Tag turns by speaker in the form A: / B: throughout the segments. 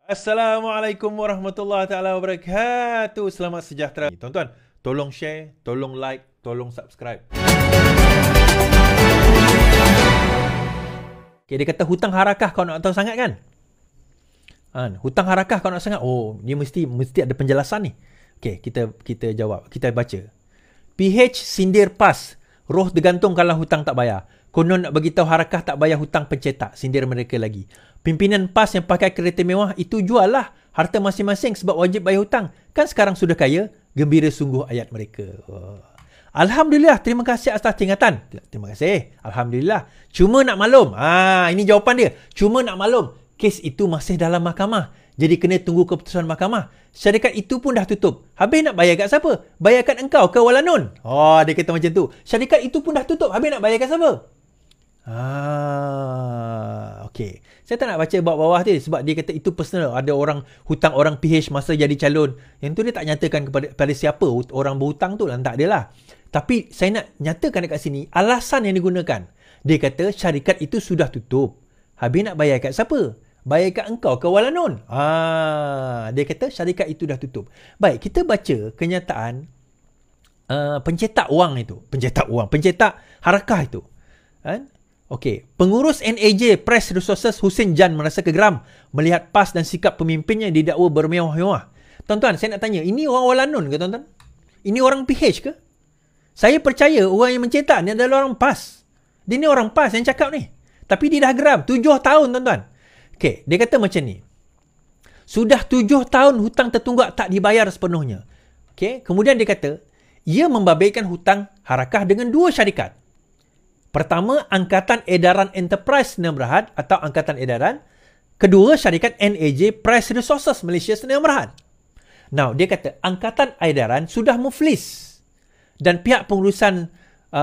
A: Assalamualaikum warahmatullahi taala wabarakatuh. Selamat sejahtera. Tuan-tuan, tolong share, tolong like, tolong subscribe. Okay, dia kata hutang harakah kau nak tahu sangat kan? Hutang harakah kau nak sangat? Oh, ni mesti ada penjelasan ni. Okay, kita jawab, kita baca. PH sindir PAS, roh tergantung kalau hutang tak bayar. Konon nak beritahu harakah tak bayar hutang pencetak, sindir mereka lagi. Pimpinan PAS yang pakai kereta mewah itu jual lah harta masing-masing sebab wajib bayar hutang. Kan sekarang sudah kaya, gembira sungguh ayat mereka. Oh. Alhamdulillah, terima kasih atas tingkatan. Terima kasih. Alhamdulillah. Cuma nak maklum. Ini jawapan dia. Cuma nak maklum, kes itu masih dalam mahkamah. Jadi kena tunggu keputusan mahkamah. Syarikat itu pun dah tutup. Habis nak bayar kat siapa? Bayarkan engkau ke Walanun. Oh, dia kata macam tu. Syarikat itu pun dah tutup. Habis nak bayar kat siapa? Okey. Saya tak nak baca bawah-bawah dia sebab dia kata itu personal. Ada orang hutang orang PH masa jadi calon. Yang tu dia tak nyatakan kepada siapa orang berhutang tu lah. Tak ada lah. Tapi saya nak nyatakan dekat sini alasan yang digunakan. Dia kata syarikat itu sudah tutup. Habis nak bayar kat siapa? Bayar kat engkau ke Walanun. Dia kata syarikat itu dah tutup. Baik, kita baca kenyataan pencetak wang itu. Pencetak harakah itu. Okey, pengurus NAJ Press Resources Hussein Jan merasa geram melihat PAS dan sikap pemimpinnya didakwa bermewah-mewah. Tuan-tuan, saya nak tanya, ini orang Walanun ke tuan-tuan? Ini orang PH ke? Saya percaya orang yang mencetak ni adalah orang PAS. Dia ni orang PAS yang cakap ni. Tapi dia dah geram. 7 tahun tuan-tuan. Okey, dia kata macam ni. Sudah 7 tahun hutang tertunggak tak dibayar sepenuhnya. Okey, kemudian dia kata, ia membabitkan hutang harakah dengan 2 syarikat. Pertama, Angkatan Edaran Enterprise Sdn Bhd atau Angkatan Edaran. Kedua, syarikat NAJ Press Resources Malaysia Sdn Bhd. Now, dia kata Angkatan Edaran sudah muflis. Dan pihak pengurusan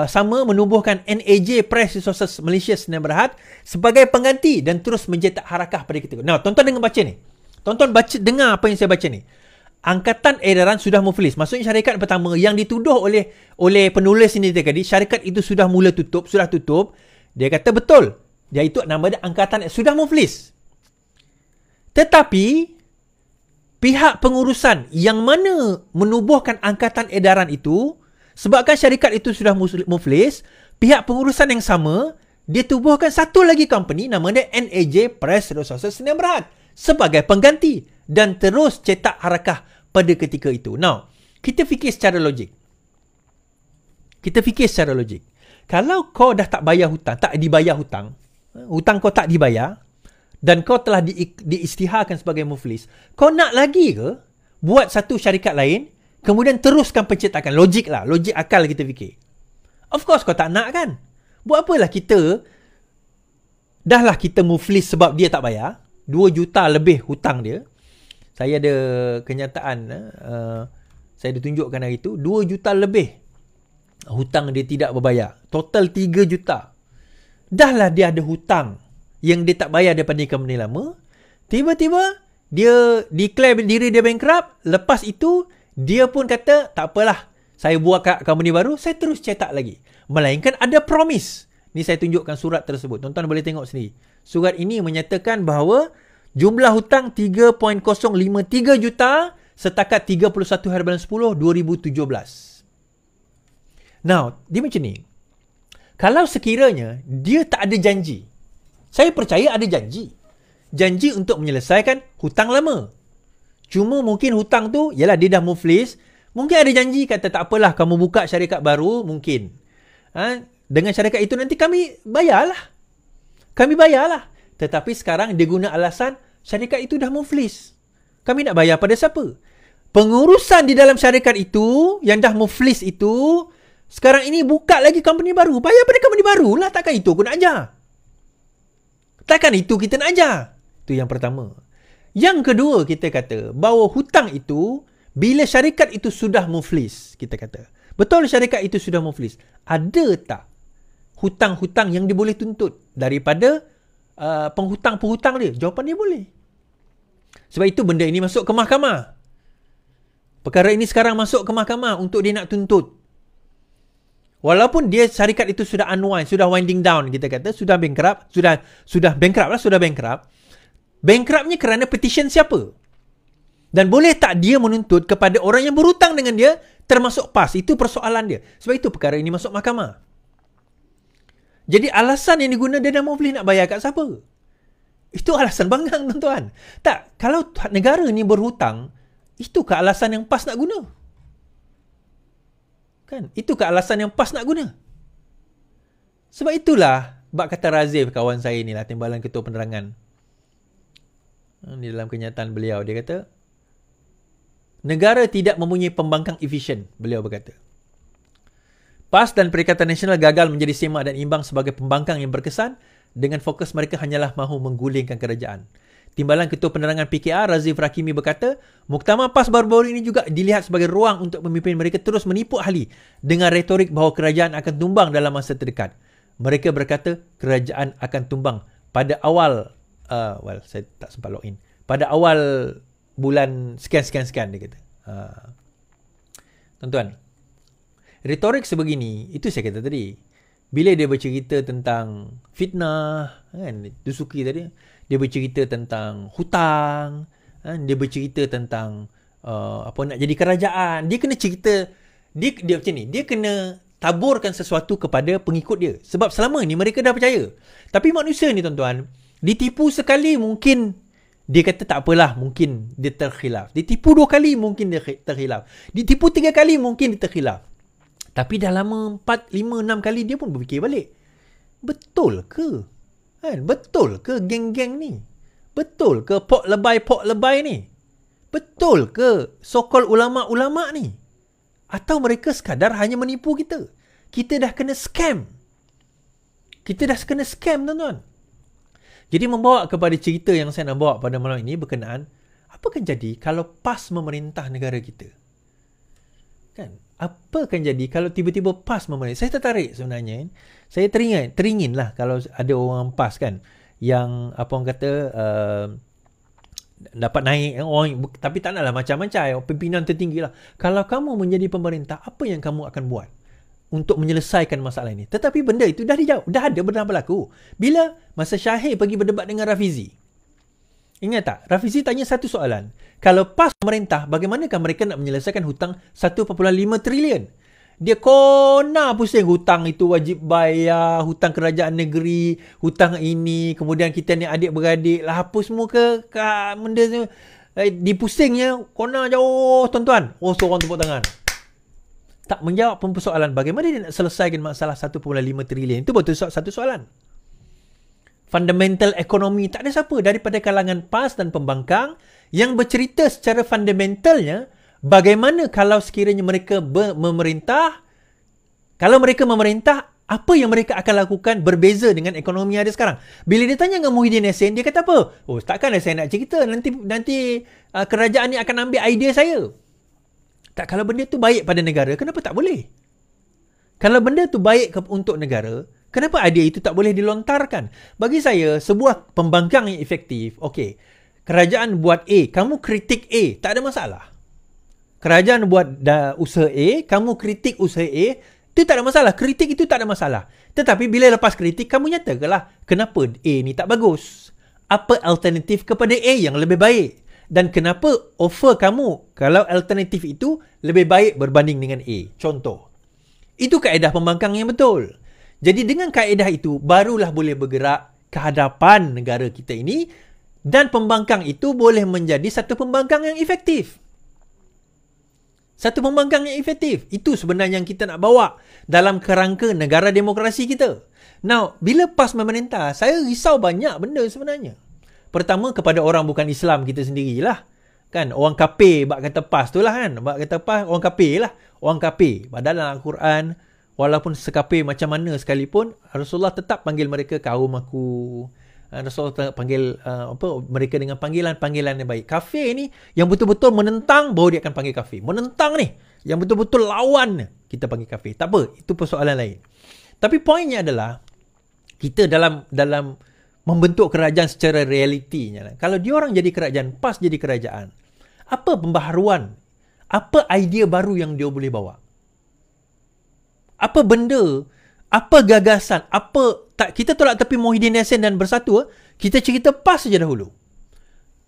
A: sama menubuhkan NAJ Press Resources Malaysia Sdn Bhd sebagai pengganti dan terus mencetak harakah pada ketika. Now, tuan-tuan dengar baca ni. Tuan-tuan dengar apa yang saya baca ni. Angkatan Edaran sudah muflis. Maksudnya syarikat pertama yang dituduh oleh penulis ini tadi, syarikat itu sudah tutup. Dia kata betul. Dia itu nama dia Angkatan sudah muflis. Tetapi pihak pengurusan yang mana menubuhkan Angkatan Edaran itu, sebabkan syarikat itu sudah muflis, pihak pengurusan yang sama dia tubuhkan satu lagi company nama dia NAJ Press Resources Sdn Bhd sebagai pengganti dan terus cetak harakah pada ketika itu. Now, kita fikir secara logik. Kalau kau dah tak bayar hutang, tak dibayar hutang kau tak dibayar dan kau telah diisytiharkan sebagai muflis, kau nak lagi ke buat satu syarikat lain kemudian teruskan pencetakan? Logik akal kita fikir. Of course kau tak nak kan? Buat apalah kita muflis sebab dia tak bayar. 2 juta lebih hutang dia. Saya ada kenyataan, saya ada tunjukkan hari itu, 2 juta lebih hutang dia tidak berbayar. Total 3 juta. Dahlah dia ada hutang yang dia tak bayar daripada company lama. Tiba-tiba dia declare diri dia bankrupt. Lepas itu dia pun kata tak apalah, saya buat kat company baru, saya terus cetak lagi. Melainkan ada promise. Ni saya tunjukkan surat tersebut. Tuan-tuan boleh tengok sendiri. Surat ini menyatakan bahawa jumlah hutang 3.053 juta setakat 31 hari bulan 10 2017. Now, dia macam ni. Kalau sekiranya dia tak ada janji, saya percaya ada janji. Janji untuk menyelesaikan hutang lama. Cuma mungkin hutang tu, yalah dia dah muflis, mungkin ada janji kata tak apalah kamu buka syarikat baru, mungkin. Dengan syarikat itu nanti kami bayarlah. Tetapi sekarang dia guna alasan syarikat itu dah muflis. Kami nak bayar pada siapa? Pengurusan di dalam syarikat itu yang dah muflis itu sekarang ini buka lagi company baru. Bayar pada company baru lah. Takkan itu aku nak ajar. Takkan itu kita nak ajar. Itu yang pertama. Yang kedua, kita kata bahawa hutang itu bila syarikat itu sudah muflis, kita kata. Betul syarikat itu sudah muflis. Ada tak hutang-hutang yang dia boleh tuntut daripada penghutang-penghutang dia? Jawapan dia boleh. Sebab itu benda ini masuk ke mahkamah. Perkara ini sekarang masuk ke mahkamah untuk dia nak tuntut. Walaupun dia syarikat itu sudah unwind, sudah winding down, kita kata, sudah bankrupt. Bankruptnya kerana petition siapa? Dan boleh tak dia menuntut kepada orang yang berhutang dengan dia, termasuk PAS? Itu persoalan dia. Sebab itu perkara ini masuk mahkamah. Jadi alasan yang diguna, dia dah mau boleh nak bayar kat siapa? Itu alasan banggang, tuan-tuan. Tak, kalau negara ni berhutang, itu ke alasan yang PAS nak guna? Kan? Itu ke alasan yang PAS nak guna? Sebab itulah, bak kata Razif, kawan saya ni lah, Timbalan Ketua Penerangan. Di dalam kenyataan beliau, dia kata, negara tidak mempunyai pembangkang efisien, beliau berkata. PAS dan Perikatan Nasional gagal menjadi semak dan imbang sebagai pembangkang yang berkesan dengan fokus mereka hanyalah mahu menggulingkan kerajaan. Timbalan Ketua Penerangan PKR, Razif Rakimi berkata, muktamar PAS baru-baru ini juga dilihat sebagai ruang untuk pemimpin mereka terus menipu ahli dengan retorik bahawa kerajaan akan tumbang dalam masa terdekat. Mereka berkata, kerajaan akan tumbang pada awal, saya tak sempat login, pada awal bulan sekian-sekian, dia kata. Tuan-tuan, retorik sebegini, itu saya kata tadi. Bila dia bercerita tentang fitnah, kan, Dusuki tadi, dia bercerita tentang hutang, kan, dia bercerita tentang nak jadi kerajaan, dia kena cerita, dia macam ni, dia kena taburkan sesuatu kepada pengikut dia. Sebab selama ni mereka dah percaya. Tapi manusia ni, tuan-tuan, ditipu sekali mungkin dia kata tak apalah, mungkin dia terkhilaf. Ditipu 2 kali mungkin dia terkhilaf. Ditipu 3 kali mungkin dia terkhilaf. Tapi dah lama 4, 5, 6 kali dia pun berfikir balik. Betul ke? Kan? Betul ke geng-geng ni? Betul ke pok lebay ni? Betul ke so-called ulama-ulama ni? Atau mereka sekadar hanya menipu kita? Kita dah kena scam. Kita dah kena scam, tuan-tuan. Jadi membawa kepada cerita yang saya nak bawa pada malam ini berkenaan, apa akan jadi kalau PAS memerintah negara kita? Kan? Apa akan jadi kalau tiba-tiba PAS memerintah? Saya tertarik sebenarnya. Saya teringin lah kalau ada orang PAS kan, yang apa orang kata, dapat naik orang, tapi tak naklah macam-macam, pimpinan tertinggi lah. Kalau kamu menjadi pemerintah, apa yang kamu akan buat untuk menyelesaikan masalah ini? Tetapi benda itu dah dijawab, dah ada, benar berlaku. Bila masa Syahir pergi berdebat dengan Rafizi, ingat tak? Rafizi tanya satu soalan. Kalau PAS pemerintah, bagaimanakah mereka nak menyelesaikan hutang 1.5 trilion? Dia kona pusing, hutang itu wajib bayar, hutang kerajaan negeri, hutang ini, kemudian kita ni adik-beradik lah, apa semua ke benda tu. Dipusingnya, kona jauh, tuan-tuan. Oh, seorang tepuk tangan. Tak menjawab pun persoalan bagaimana dia nak selesaikan masalah 1.5 trilion. Itu betul satu soalan. Fundamental ekonomi, tak ada siapa daripada kalangan PAS dan pembangkang yang bercerita secara fundamentalnya bagaimana kalau sekiranya mereka memerintah. Kalau mereka memerintah, apa yang mereka akan lakukan berbeza dengan ekonomi yang ada sekarang. Bila dia tanya dengan Muhyiddin Yassin, dia kata apa? Oh, takkanlah saya nak cerita, nanti kerajaan ni akan ambil idea saya. Tak, kalau benda tu baik pada negara, kenapa tak boleh? Kalau benda tu baik untuk negara, kenapa idea itu tak boleh dilontarkan? Bagi saya, sebuah pembangkang yang efektif, okey, kerajaan buat A, kamu kritik A, tak ada masalah. Kerajaan buat usaha A, kamu kritik usaha A, itu tak ada masalah. Kritik itu tak ada masalah. Tetapi bila lepas kritik, kamu nyatakanlah kenapa A ni tak bagus. Apa alternatif kepada A yang lebih baik? Dan kenapa offer kamu kalau alternatif itu lebih baik berbanding dengan A? Contoh. Itu kaedah pembangkang yang betul. Jadi dengan kaedah itu, barulah boleh bergerak ke hadapan negara kita ini, dan pembangkang itu boleh menjadi satu pembangkang yang efektif. Satu pembangkang yang efektif. Itu sebenarnya yang kita nak bawa dalam kerangka negara demokrasi kita. Now, bila PAS memerintah, saya risau banyak benda sebenarnya. Pertama, kepada orang bukan Islam kita sendirilah. Kan, orang kafir bak kata PAS tu lah kan. Bak kata PAS, orang kafir lah. Orang kafir. Padahal dalam Al-Quran, walaupun sekafir macam mana sekalipun, Rasulullah tetap panggil mereka kaum aku. Rasulullah panggil mereka dengan panggilan yang baik. Kafir ni yang betul-betul menentang, baru dia akan panggil kafir. Menentang ni, yang betul-betul lawan, kita panggil kafir. Tak apa, itu persoalan lain. Tapi poinnya adalah, kita dalam membentuk kerajaan secara realitinya. Kalau dia orang jadi kerajaan, PAS jadi kerajaan, apa pembaharuan? Apa idea baru yang dia boleh bawa? Apa benda? Apa gagasan? Apa tak, kita tolak tepi Muhyiddin Yassin dan Bersatu, kita cerita PAS saja dahulu.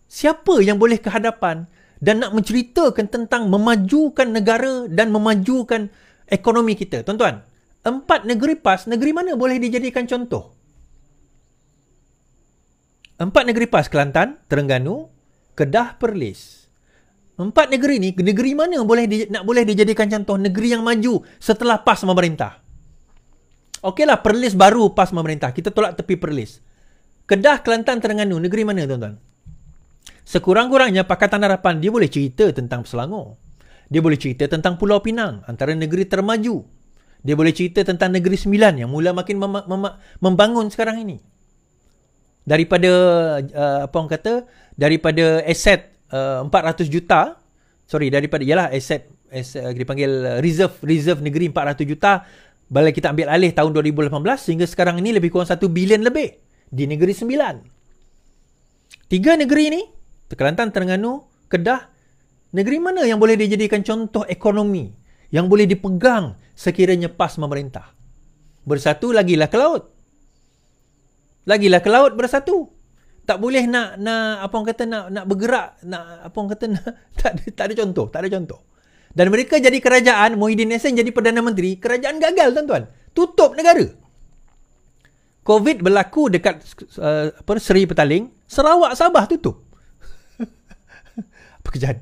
A: Siapa yang boleh ke hadapan dan nak menceritakan tentang memajukan negara dan memajukan ekonomi kita? Tuan-tuan, 4 negeri PAS, negeri mana boleh dijadikan contoh? 4 negeri PAS, Kelantan, Terengganu, Kedah, Perlis. 4 negeri ni, negeri mana boleh dijadikan contoh negeri yang maju setelah PAS memerintah? Okeylah, Perlis baru PAS memerintah. Kita tolak tepi Perlis. Kedah, Kelantan, Terengganu, negeri mana tuan-tuan? Sekurang-kurangnya Pakatan Harapan dia boleh cerita tentang Selangor. Dia boleh cerita tentang Pulau Pinang, antara negeri termaju. Dia boleh cerita tentang Negeri Sembilan yang mula makin membangun sekarang ini. Daripada daripada aset 400 juta, daripada aset dipanggil reserve negeri 400 juta, bila kita ambil alih tahun 2018 sehingga sekarang ini lebih kurang 1 bilion lebih di Negeri Sembilan. 3 negeri ini, Kelantan, Terengganu, Kedah, negeri mana yang boleh dijadikan contoh ekonomi yang boleh dipegang sekiranya PAS memerintah? Bersatu, lagilah ke laut. Lagilah ke laut bersatu. Tak boleh nak bergerak, tak ada contoh. Dan mereka jadi kerajaan, Muhyiddin Yassin jadi Perdana Menteri, kerajaan gagal tuan-tuan. Tutup negara. COVID berlaku dekat Seri Petaling, Sarawak, Sabah tutup. Apa kejadian?